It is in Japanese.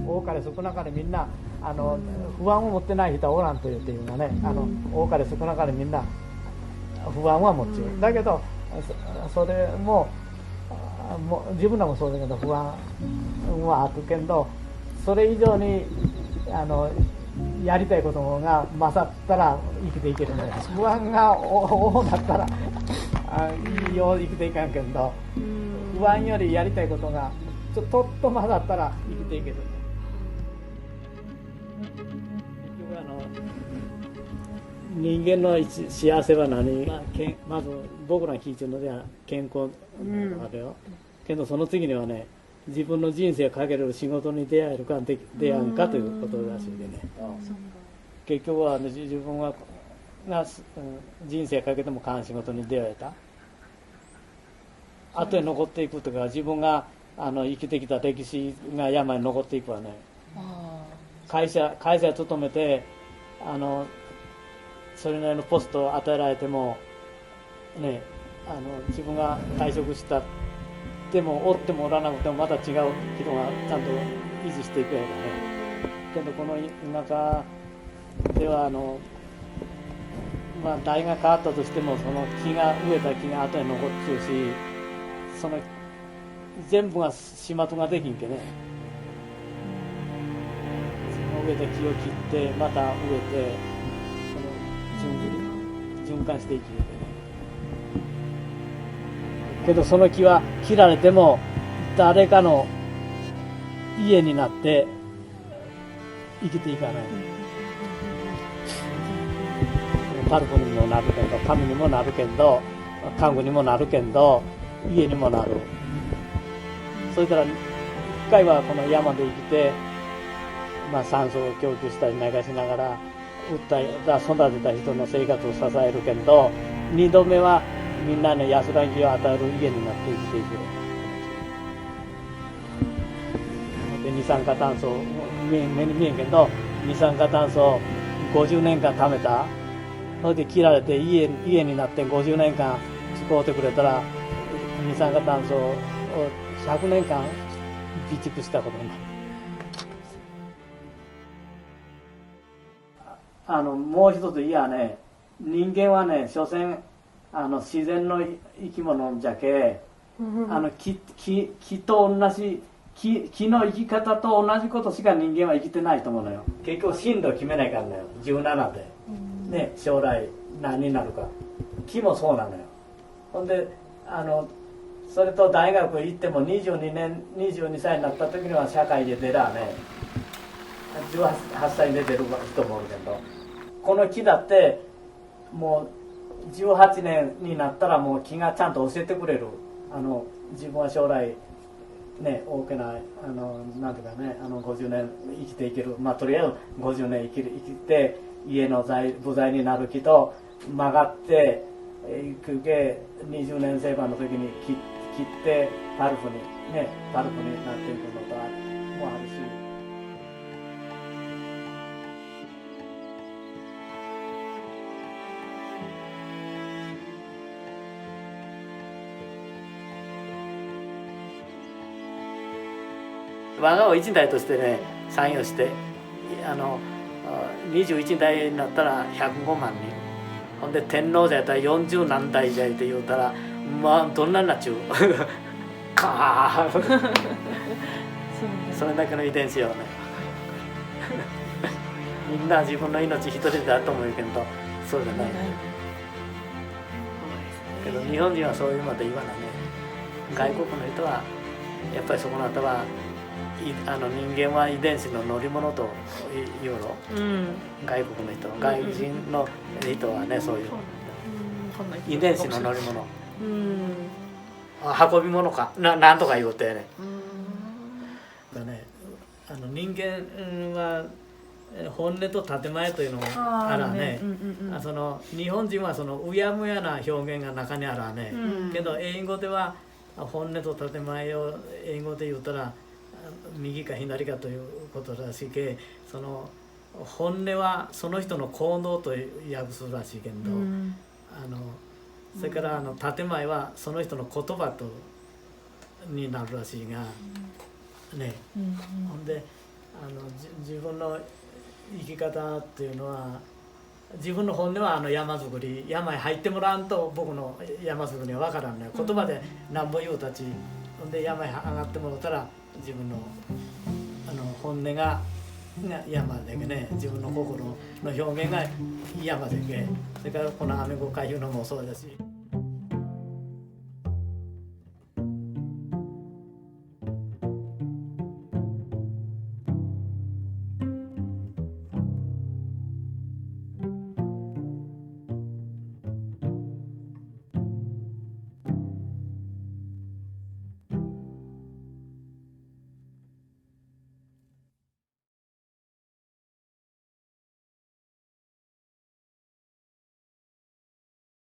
多かれ少なかれみんな不安を持ってない人はおらんというっていうのはね、多かれ少なかれみんな不安は持ちよう。だけどそれも自分らもそうだけど不安はあるけど、それ以上にやりたいことが勝ったら生きていけるね。不安が多なったらよう生きていかんけど、不安よりやりたいことがちょっと勝ったら生きていける。結局人間の幸せは何、まず僕らが聞いてるのでは健康なわけよ、けどその次にはね、自分の人生をかける仕事に出会えるか出会わんかということらしいでね、結局は自分が人生かけても仕事に出会えた、後へ残っていくとか、自分が生きてきた歴史が山に残っていくわね。会社勤めてそれなりのポストを与えられてもね、自分が退職したでもおってもおらなくてもまた違う人がちゃんと維持していくやからね。けどこの田舎では代が変わったとしても、その植えた木が後に残っちゃうし、その全部が始末ができんけね、その植えた木を切ってまた植えて循環していきるけど、その木は切られても誰かの家になって生きていかない。パルプにもなるけど、神にもなるけど、看護にもなるけど、家にもなる。それから一回はこの山で生きて、酸素を供給したり流しながら育てた人の生活を支えるけど、二度目はみんなに安らぎを与える家になって生きていく。で二酸化炭素目に見えんけど、二酸化炭素を50年間貯めた、それで切られて家になって50年間使うてくれたら、二酸化炭素を100年間備蓄したことになる。もう一つ言やね、人間はね、所詮自然の生き物じゃけ、木と同じ木の生き方と同じことしか人間は生きてないと思うのよ。結局進路決めないからね、17で、ね、将来何になるか。木もそうなのよ。ほんでそれと大学行っても22歳になった時には社会で出らね、18歳で出る人もおるけど、この木だってもう18年になったらもう木がちゃんと教えてくれる。自分は将来ね、大きななんていうかね、50年生きていける、とりあえず50年生きて家の部材になる木と、曲がっていくけ20年生番の時に切ってパルプになっていくのともあるし。我がを一代としてね参与して、21代になったら105万人、ほんで天皇じゃやったら40何代じゃって言うたらどんなになっちゅうカーそれだけの遺伝子よねみんな自分の命一人であると思うけど、そうじゃないけど日本人はそういうまで言わないね。外国の人はやっぱりそこの後は人間は遺伝子の乗り物と言うの、外国の人、外人の人はね、そういう遺伝子の乗り物、運び物かなんとか言うてね。人間は本音と建前というのがあらね、日本人はそのうやむやな表現が中にあらね、けど英語では本音と建前を英語で言うたら右か左かということらしいけ、その本音はその人の行動と訳すらしいけど、それから建前はその人の言葉になるらしいがね、ほんで自分の生き方っていうのは自分の本音は山作り山へ入ってもらわんと僕の山作りは分からんね。言葉でなんぼ言うたちほんで山へ上がってもらったら自分の本音が山でね自分の心の表現が山でけそれからこのアメゴカいうのもそうだし。